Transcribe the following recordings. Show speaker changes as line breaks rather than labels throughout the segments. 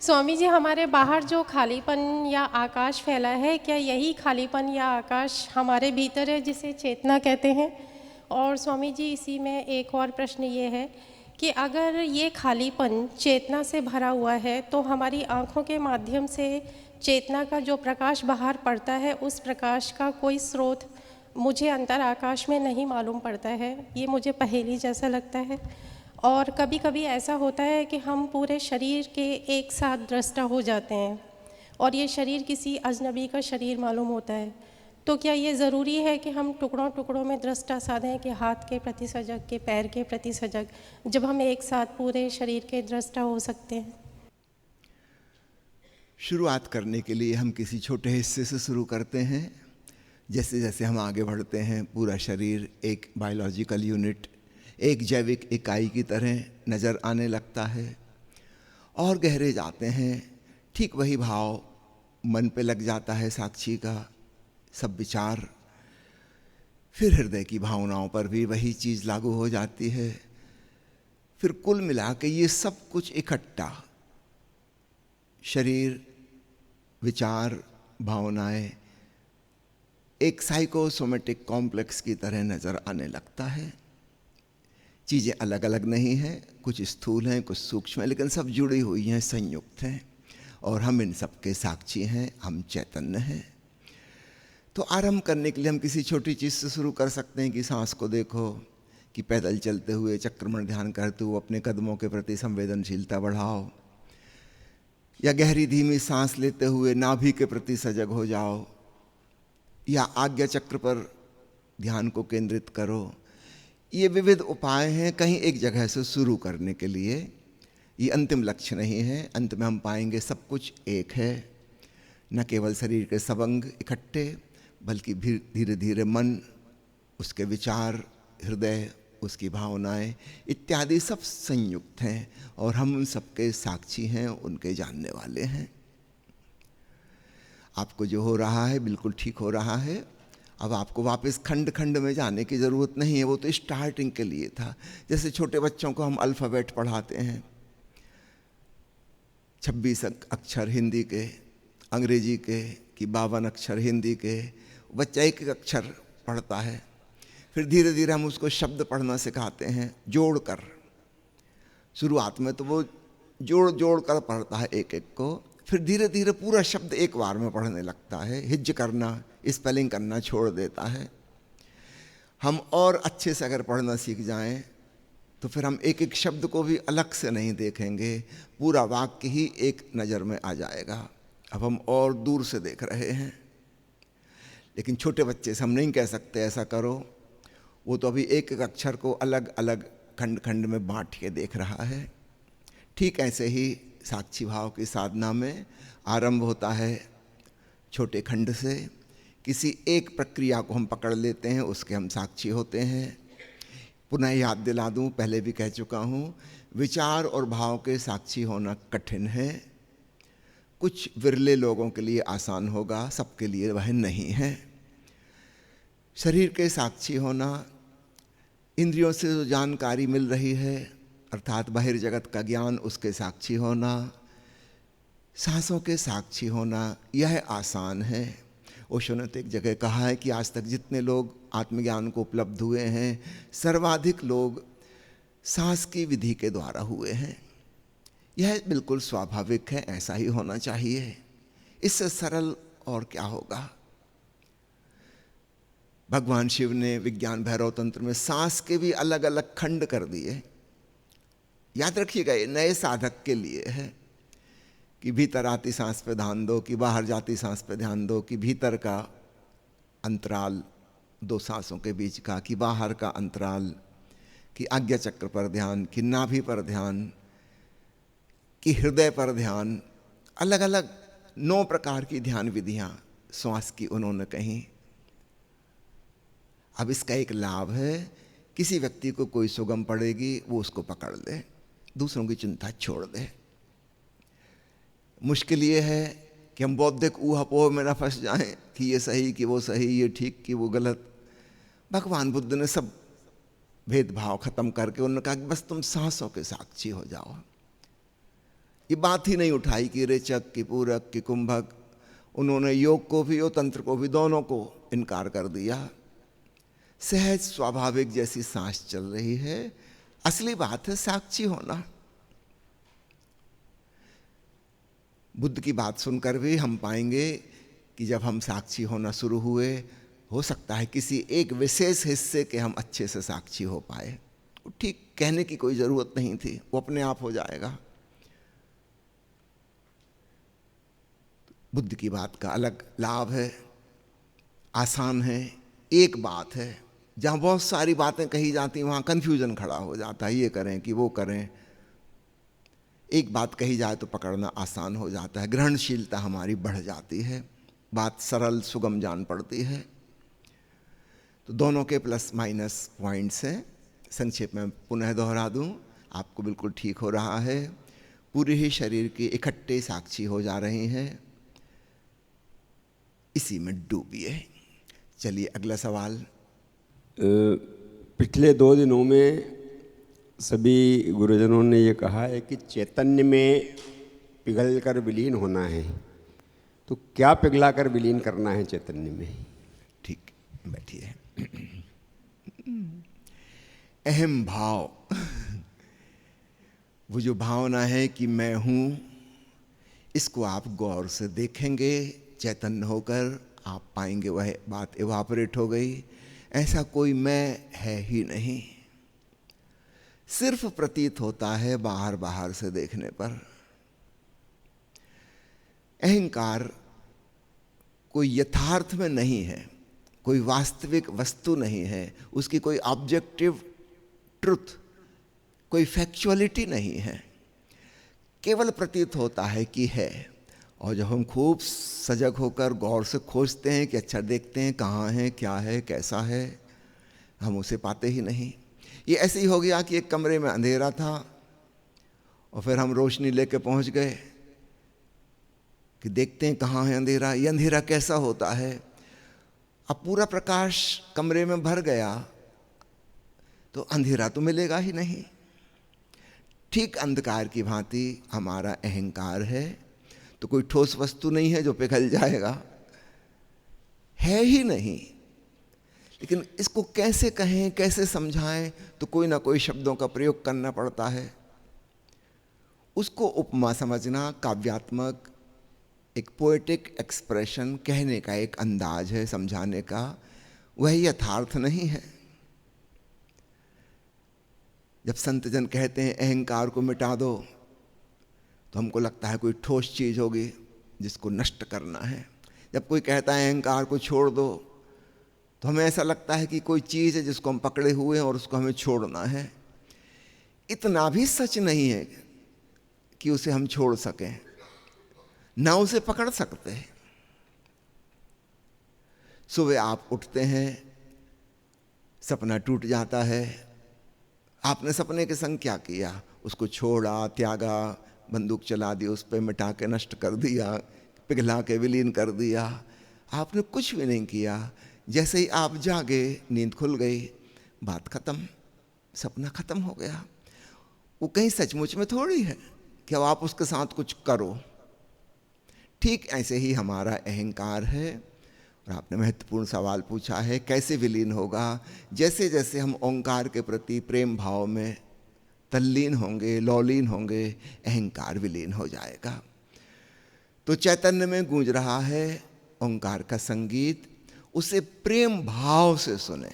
स्वामी जी, हमारे बाहर जो खालीपन या आकाश फैला है, क्या यही खालीपन या आकाश हमारे भीतर है जिसे चेतना कहते हैं? और स्वामी जी, इसी में एक और प्रश्न ये है कि अगर ये खालीपन चेतना से भरा हुआ है तो हमारी आँखों के माध्यम से चेतना का जो प्रकाश बाहर पड़ता है, उस प्रकाश का कोई स्रोत मुझे अंतर आकाश में नहीं मालूम पड़ता है। ये मुझे पहेली जैसा लगता है। और कभी कभी ऐसा होता है कि हम पूरे शरीर के एक साथ दृष्टा हो जाते हैं और ये शरीर किसी अजनबी का शरीर मालूम होता है। तो क्या ये ज़रूरी है कि हम टुकड़ों टुकड़ों में दृष्टा साधें कि हाथ के प्रति सजग, के पैर के प्रति सजग, जब हम एक साथ पूरे शरीर के दृष्टा हो सकते हैं?
शुरुआत करने के लिए हम किसी छोटे हिस्से से शुरू करते हैं। जैसे जैसे हम आगे बढ़ते हैं, पूरा शरीर एक बायोलॉजिकल यूनिट, एक जैविक इकाई की तरह नज़र आने लगता है और गहरे जाते हैं। ठीक वही भाव मन पे लग जाता है साक्षी का, सब विचार। फिर हृदय की भावनाओं पर भी वही चीज़ लागू हो जाती है। फिर कुल मिला के ये सब कुछ इकट्ठा शरीर, विचार, भावनाएं एक साइकोसोमेटिक कॉम्प्लेक्स की तरह नज़र आने लगता है। चीज़ें अलग अलग नहीं हैं, कुछ स्थूल हैं, कुछ सूक्ष्म हैं, लेकिन सब जुड़ी हुई हैं, संयुक्त हैं और हम इन सब के साक्षी हैं, हम चैतन्य हैं। तो आरंभ करने के लिए हम किसी छोटी चीज़ से शुरू कर सकते हैं कि सांस को देखो, कि पैदल चलते हुए चक्रमण ध्यान करते हुए अपने कदमों के प्रति संवेदनशीलता बढ़ाओ, या गहरी धीमी सांस लेते हुए नाभि के प्रति सजग हो जाओ, या आज्ञा चक्र पर ध्यान को केंद्रित करो। ये विविध उपाय हैं कहीं एक जगह से शुरू करने के लिए। ये अंतिम लक्ष्य नहीं है। अंत में हम पाएंगे सब कुछ एक है, न केवल शरीर के सब अंग इकट्ठे, बल्कि धीरे धीरे मन, उसके विचार, हृदय, उसकी भावनाएं इत्यादि सब संयुक्त हैं और हम उन सबके साक्षी हैं, उनके जानने वाले हैं। आपको जो हो रहा है बिल्कुल ठीक हो रहा है। अब आपको वापस खंड खंड में जाने की ज़रूरत नहीं है, वो तो स्टार्टिंग के लिए था। जैसे छोटे बच्चों को हम अल्फ़ाबेट पढ़ाते हैं, 26 अक्षर हिंदी के, अंग्रेजी के, कि 52 अक्षर हिंदी के। बच्चा एक एक अक्षर पढ़ता है, फिर धीरे धीरे हम उसको शब्द पढ़ना सिखाते हैं जोड़ कर। शुरुआत में तो वो जोड़ जोड़ कर पढ़ता है एक एक को, फिर धीरे धीरे पूरा शब्द एक बार में पढ़ने लगता है। हिज्ज करना, स्पेलिंग करना छोड़ देता है। हम और अच्छे से अगर पढ़ना सीख जाएं तो फिर हम एक एक शब्द को भी अलग से नहीं देखेंगे, पूरा वाक्य ही एक नज़र में आ जाएगा। अब हम और दूर से देख रहे हैं, लेकिन छोटे बच्चे से हम नहीं कह सकते ऐसा करो। वो तो अभी एक एक अक्षर को अलग अलग खंड खंड में बांट के देख रहा है। ठीक ऐसे ही साक्षी भाव की साधना में आरंभ होता है छोटे खंड से। किसी एक प्रक्रिया को हम पकड़ लेते हैं, उसके हम साक्षी होते हैं। पुनः याद दिला दूं, पहले भी कह चुका हूं, विचार और भाव के साक्षी होना कठिन है। कुछ विरले लोगों के लिए आसान होगा, सबके लिए वह नहीं है। शरीर के साक्षी होना, इंद्रियों से जो जानकारी मिल रही है अर्थात बहिर्जगत का ज्ञान, उसके साक्षी होना, सांसों के साक्षी होना, यह आसान है। ओशो ने तो एक जगह कहा है कि आज तक जितने लोग आत्मज्ञान को उपलब्ध हुए हैं, सर्वाधिक लोग सांस की विधि के द्वारा हुए हैं। यह बिल्कुल स्वाभाविक है, ऐसा ही होना चाहिए। इससे सरल और क्या होगा। भगवान शिव ने विज्ञान भैरव तंत्र में सांस के भी अलग अलग खंड कर दिए। याद रखिएगा, ये नए साधक के लिए है कि भीतर आती सांस पे ध्यान दो, कि बाहर जाती सांस पे ध्यान दो, कि भीतर का अंतराल दो सांसों के बीच का, कि बाहर का अंतराल, कि आज्ञा चक्र पर ध्यान, कि नाभि पर ध्यान, कि हृदय पर ध्यान। अलग अलग 9 प्रकार की ध्यान विधियां श्वास की उन्होंने कही। अब इसका एक लाभ है, किसी व्यक्ति को कोई सुगम पड़ेगी वो उसको पकड़ ले, दूसरों की चिंता छोड़ दे। मुश्किल ये है कि हम बौद्धिक ऊहापोह में न फंस जाएं कि ये सही, कि वो सही, ये ठीक, कि वो गलत। भगवान बुद्ध ने सब भेदभाव खत्म करके उन्होंने कहा कि बस तुम सांसों के साक्षी हो जाओ। ये बात ही नहीं उठाई कि रेचक कि पूरक कि कुंभक। उन्होंने योग को भी और तंत्र को भी, दोनों को इनकार कर दिया। सहज स्वाभाविक जैसी सांस चल रही है। असली बात है साक्षी होना। बुद्ध की बात सुनकर भी हम पाएंगे कि जब हम साक्षी होना शुरू हुए, हो सकता है किसी एक विशेष हिस्से के हम अच्छे से साक्षी हो पाए। ठीक कहने की कोई जरूरत नहीं थी, वो अपने आप हो जाएगा। बुद्ध की बात का अलग लाभ है, आसान है। एक बात है, जहां बहुत सारी बातें कही जाती हैं वहां कंफ्यूजन खड़ा हो जाता है, ये करें कि वो करें। एक बात कही जाए तो पकड़ना आसान हो जाता है, ग्रहणशीलता हमारी बढ़ जाती है, बात सरल सुगम जान पड़ती है। तो दोनों के प्लस माइनस पॉइंट्स हैं। संक्षेप में पुनः दोहरा दूं, आपको बिल्कुल ठीक हो रहा है। पूरे ही शरीर की इकट्ठे साक्षी हो जा रही हैं, इसी में डूबिए। चलिए अगला सवाल।
पिछले 2 दिनों में सभी गुरुजनों ने ये कहा है कि चैतन्य में पिघल कर विलीन होना है, तो क्या पिघला कर विलीन करना है चैतन्य में?
ठीक, बैठिए। अहम भाव, वो जो भावना है कि मैं हूं, इसको आप गौर से देखेंगे। चैतन्य होकर आप पाएंगे वह बात इवापोरेट हो गई। ऐसा कोई मैं है ही नहीं, सिर्फ प्रतीत होता है बाहर बाहर से देखने पर। अहंकार कोई यथार्थ में नहीं है, कोई वास्तविक वस्तु नहीं है, उसकी कोई ऑब्जेक्टिव ट्रुथ, कोई फैक्चुअलिटी नहीं है, केवल प्रतीत होता है कि है। और जब हम खूब सजग होकर गौर से खोजते हैं कि अच्छा देखते हैं कहाँ है, क्या है, कैसा है, हम उसे पाते ही नहीं। ये ऐसे ही हो गया कि एक कमरे में अंधेरा था और फिर हम रोशनी लेके पहुंच गए कि देखते हैं कहाँ है अंधेरा। ये अंधेरा कैसा होता है? अब पूरा प्रकाश कमरे में भर गया तो अंधेरा तो मिलेगा ही नहीं। ठीक अंधकार की भांति हमारा अहंकार है, तो कोई ठोस वस्तु नहीं है जो पिघल जाएगा, है ही नहीं। लेकिन इसको कैसे कहें, कैसे समझाएं, तो कोई ना कोई शब्दों का प्रयोग करना पड़ता है। उसको उपमा समझना, काव्यात्मक एक पोएटिक एक्सप्रेशन, कहने का एक अंदाज है समझाने का, वह यथार्थ नहीं है। जब संत जन कहते हैं अहंकार को मिटा दो, तो हमको लगता है कोई ठोस चीज होगी जिसको नष्ट करना है। जब कोई कहता है अहंकार को छोड़ दो, तो हमें ऐसा लगता है कि कोई चीज़ है जिसको हम पकड़े हुए हैं और उसको हमें छोड़ना है। इतना भी सच नहीं है कि उसे हम छोड़ सकें, ना उसे पकड़ सकते हैं। सुबह आप उठते हैं, सपना टूट जाता है। आपने सपने के संग क्या किया? उसको छोड़ा, त्यागा, बंदूक चला दी उस पर, मिटा के नष्ट कर दिया, पिघला के विलीन कर दिया। आपने कुछ भी नहीं किया। जैसे ही आप जागे, नींद खुल गई, बात खत्म, सपना खत्म हो गया। वो कहीं सचमुच में थोड़ी है कि अब आप उसके साथ कुछ करो। ठीक ऐसे ही हमारा अहंकार है। और आपने महत्वपूर्ण सवाल पूछा है, कैसे विलीन होगा? जैसे जैसे हम ओंकार के प्रति प्रेम भाव में तल्लीन होंगे, लौलीन होंगे, अहंकार विलीन हो जाएगा। तो चैतन्य में गूंज रहा है ओंकार का संगीत, उसे प्रेम भाव से सुने।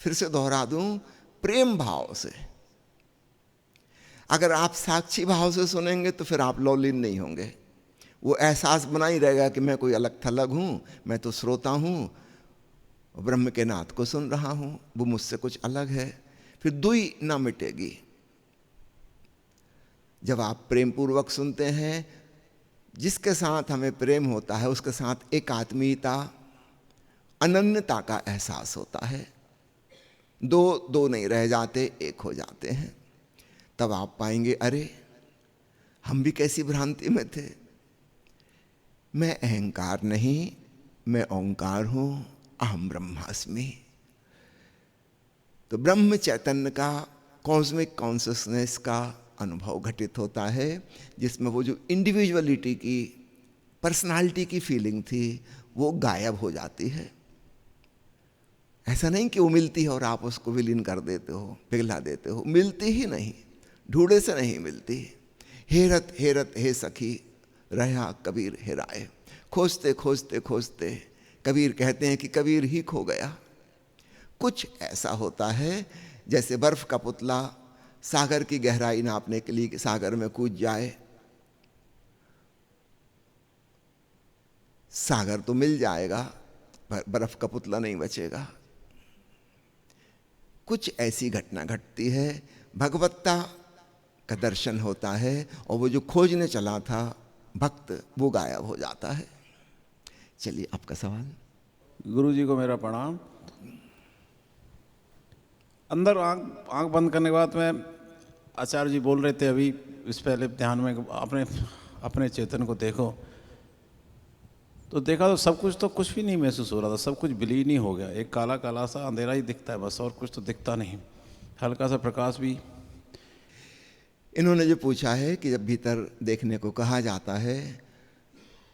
फिर से दोहरा दूं, प्रेम भाव से। अगर आप साक्षी भाव से सुनेंगे तो फिर आप लौलीन नहीं होंगे। वो एहसास बना ही रहेगा कि मैं कोई अलग थलग हूं, मैं तो श्रोता हूं, ब्रह्म के नाद को सुन रहा हूं, वो मुझसे कुछ अलग है। फिर दुई ना मिटेगी। जब आप प्रेम पूर्वक सुनते हैं, जिसके साथ हमें प्रेम होता है उसके साथ एक आत्मीयता, अनन्यता का एहसास होता है। दो दो नहीं रह जाते, एक हो जाते हैं। तब आप पाएंगे, अरे हम भी कैसी भ्रांति में थे। मैं अहंकार नहीं, मैं ओंकार हूं, अहम ब्रह्मास्मि। तो ब्रह्म चैतन्य का, कॉस्मिक कॉन्शियसनेस का अनुभव घटित होता है, जिसमें वो जो इंडिविजुअलिटी की, पर्सनालिटी की फीलिंग थी वो गायब हो जाती है। ऐसा नहीं कि वो मिलती है और आप उसको विलीन कर देते हो, पिघला देते हो, मिलती ही नहीं, ढूंढे से नहीं मिलती। हेरत हेरत हे सखी रहा कबीर हेराए, खोजते खोजते खोजते कबीर कहते हैं कि कबीर ही खो गया। कुछ ऐसा होता है जैसे बर्फ का पुतला सागर की गहराई नापने के लिए सागर में कूद जाए, सागर तो मिल जाएगा पर बर्फ का पुतला नहीं बचेगा। कुछ ऐसी घटना घटती है, भगवत्ता का दर्शन होता है और वो जो खोजने चला था भक्त वो गायब हो जाता है। चलिए आपका सवाल।
गुरु जी को मेरा प्रणाम। अंदर आंख बंद करने के बाद में आचार्य जी बोल रहे थे अभी इस पहले ध्यान में अपने चेतन को देखो, तो देखा तो सब कुछ, तो कुछ भी नहीं महसूस हो रहा था, सब कुछ विलीन ही हो गया। एक काला काला सा अंधेरा ही दिखता है बस, और कुछ तो दिखता नहीं, हल्का सा प्रकाश भी।
इन्होंने जो पूछा है कि जब भीतर देखने को कहा जाता है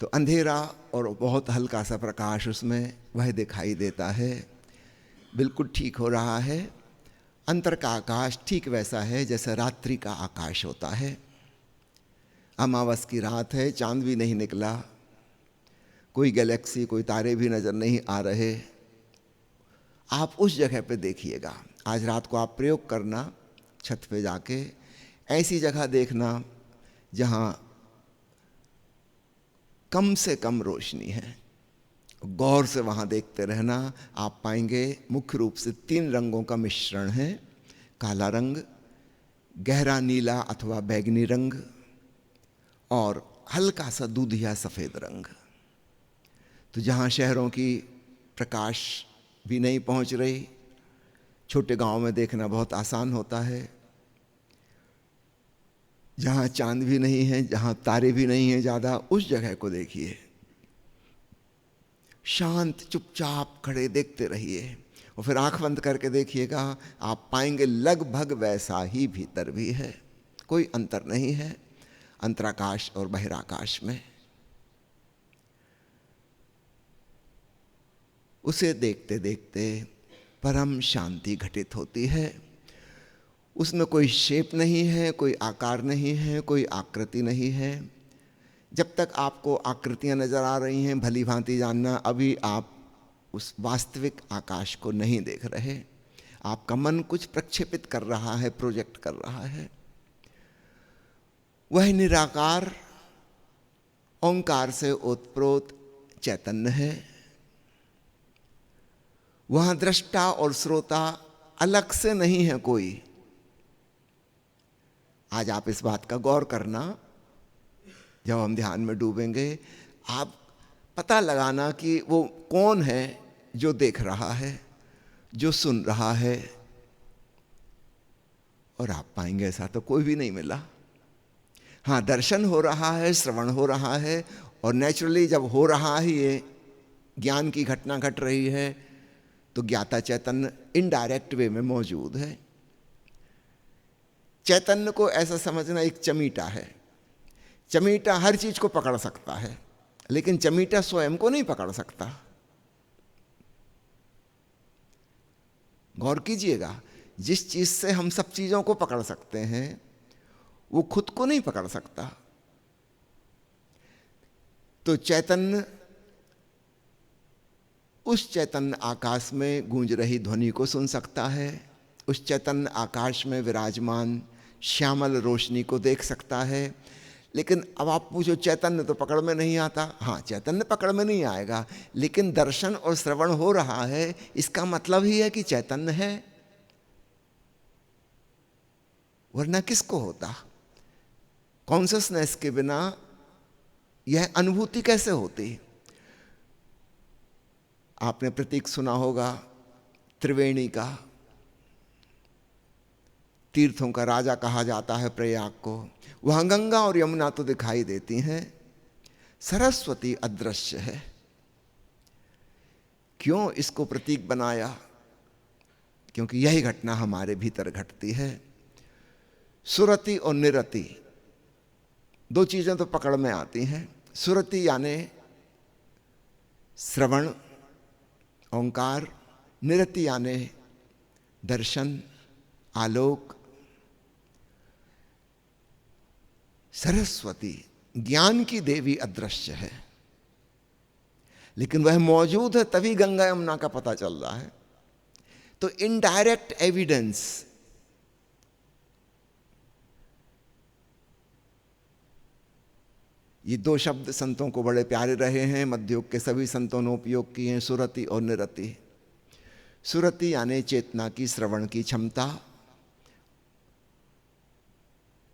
तो अंधेरा और बहुत हल्का सा प्रकाश उसमें वह दिखाई देता है, बिल्कुल ठीक हो रहा है। अंतर का आकाश ठीक वैसा है जैसा रात्रि का आकाश होता है। अमावस की रात है, चांद भी नहीं निकला, कोई गैलेक्सी, कोई तारे भी नज़र नहीं आ रहे। आप उस जगह पे देखिएगा। आज रात को आप प्रयोग करना, छत पे जाके ऐसी जगह देखना जहाँ कम से कम रोशनी है, गौर से वहाँ देखते रहना। आप पाएंगे मुख्य रूप से 3 रंगों का मिश्रण है, काला रंग, गहरा नीला अथवा बैंगनी रंग और हल्का सा दूधिया सफ़ेद रंग। तो जहाँ शहरों की प्रकाश भी नहीं पहुँच रही, छोटे गांव में देखना बहुत आसान होता है। जहाँ चांद भी नहीं है, जहाँ तारे भी नहीं हैं ज़्यादा, उस जगह को देखिए, शांत चुपचाप खड़े देखते रहिए और फिर आंख बंद करके देखिएगा। आप पाएंगे लगभग वैसा ही भीतर भी है, कोई अंतर नहीं है अंतराकाश और बहिराकाश में। उसे देखते देखते परम शांति घटित होती है। उसमें कोई शेप नहीं है, कोई आकार नहीं है, कोई आकृति नहीं है। जब तक आपको आकृतियां नजर आ रही हैं भली भांति जानना अभी आप उस वास्तविक आकाश को नहीं देख रहे। आपका मन कुछ प्रक्षेपित कर रहा है, प्रोजेक्ट कर रहा है। वह निराकार ओंकार से ओतप्रोत चैतन्य है। वहां दृष्टा और श्रोता अलग से नहीं है कोई। आज आप इस बात का गौर करना, जब हम ध्यान में डूबेंगे आप पता लगाना कि वो कौन है जो देख रहा है, जो सुन रहा है। और आप पाएंगे ऐसा तो कोई भी नहीं मिला। हाँ, दर्शन हो रहा है, श्रवण हो रहा है, और नेचुरली जब हो रहा ही ये ज्ञान की घटना घट रही है तो ज्ञाता चैतन्य इनडायरेक्ट वे में मौजूद है। चैतन्य को ऐसा समझना एक चमीटा है। चमीटा हर चीज को पकड़ सकता है, लेकिन चमीटा स्वयं को नहीं पकड़ सकता। गौर कीजिएगा, जिस चीज से हम सब चीजों को पकड़ सकते हैं वो खुद को नहीं पकड़ सकता। तो चैतन्य उस चैतन्य आकाश में गूंज रही ध्वनि को सुन सकता है, उस चैतन्य आकाश में विराजमान श्यामल रोशनी को देख सकता है। लेकिन अब आप पूछो चैतन्य तो पकड़ में नहीं आता। हाँ, चैतन्य पकड़ में नहीं आएगा, लेकिन दर्शन और श्रवण हो रहा है, इसका मतलब ही है कि चैतन्य है, वरना किसको होता? कॉन्शसनेस के बिना यह अनुभूति कैसे होती? आपने प्रतीक सुना होगा त्रिवेणी का। तीर्थों का राजा कहा जाता है प्रयाग को। वहां गंगा और यमुना तो दिखाई देती हैं, सरस्वती अदृश्य है। क्यों इसको प्रतीक बनाया? क्योंकि यही घटना हमारे भीतर घटती है। सुरति और निरति दो चीजें तो पकड़ में आती हैं। सुरति यानी श्रवण ओंकार, निरति यानी दर्शन आलोक। सरस्वती ज्ञान की देवी अदृश्य है, लेकिन वह मौजूद है, तभी गंगा यमुना का पता चल रहा है। तो इनडायरेक्ट एविडेंस, ये दो शब्द संतों को बड़े प्यारे रहे हैं, मध्ययुग के सभी संतों ने उपयोग किए हैं, सुरति और निरति। सुरति यानी चेतना की, श्रवण की क्षमता,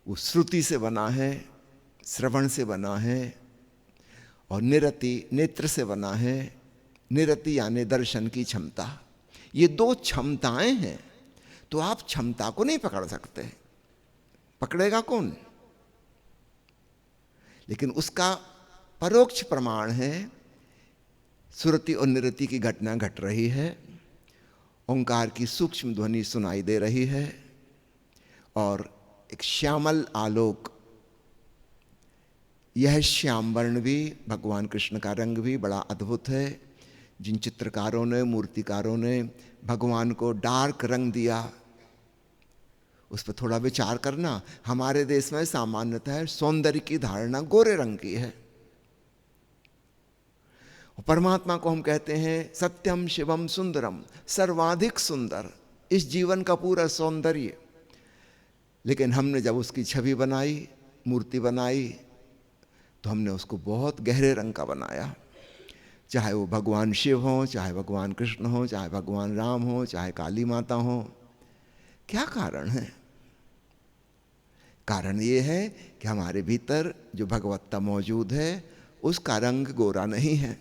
वो श्रुति से बना है, श्रवण से बना है। और निरति नेत्र से बना है, निरति यानी दर्शन की क्षमता। ये दो क्षमताएं हैं, तो आप क्षमता को नहीं पकड़ सकते, पकड़ेगा कौन? लेकिन उसका परोक्ष प्रमाण है, सुरति और निरति की घटना घट रही है, ओंकार की सूक्ष्म ध्वनि सुनाई दे रही है, और एक श्यामल आलोक। यह श्याम वर्ण भी, भगवान कृष्ण का रंग भी बड़ा अद्भुत है। जिन चित्रकारों ने, मूर्तिकारों ने भगवान को डार्क रंग दिया, उस पर थोड़ा विचार करना। हमारे देश में सामान्यतः सौंदर्य की धारणा गोरे रंग की है। परमात्मा को हम कहते हैं सत्यम शिवम सुंदरम, सर्वाधिक सुंदर, इस जीवन का पूरा सौंदर्य। लेकिन हमने जब उसकी छवि बनाई, मूर्ति बनाई, तो हमने उसको बहुत गहरे रंग का बनाया। चाहे वो भगवान शिव हो, चाहे भगवान कृष्ण हो, चाहे भगवान राम हो, चाहे काली माता हो। क्या कारण है? कारण ये है कि हमारे भीतर जो भगवत्ता मौजूद है उसका रंग गोरा नहीं है,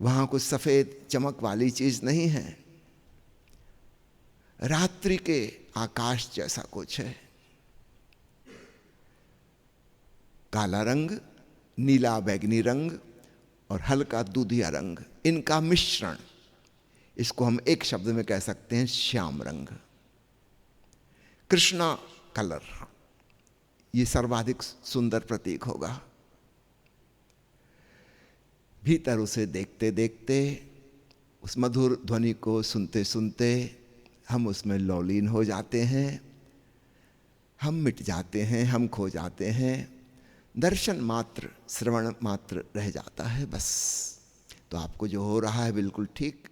वहां कुछ सफेद चमक वाली चीज नहीं है, रात्रि के आकाश जैसा कुछ है। काला रंग, नीला बैगनी रंग और हल्का दूधिया रंग, इनका मिश्रण, इसको हम एक शब्द में कह सकते हैं श्याम रंग, कृष्णा कलर। ये सर्वाधिक सुंदर प्रतीक होगा। भीतर उसे देखते देखते, उस मधुर ध्वनि को सुनते सुनते हम उसमें लौलीन हो जाते हैं, हम मिट जाते हैं, हम खो जाते हैं। दर्शन मात्र, श्रवण मात्र रह जाता है बस। तो आपको जो हो रहा है बिल्कुल ठीक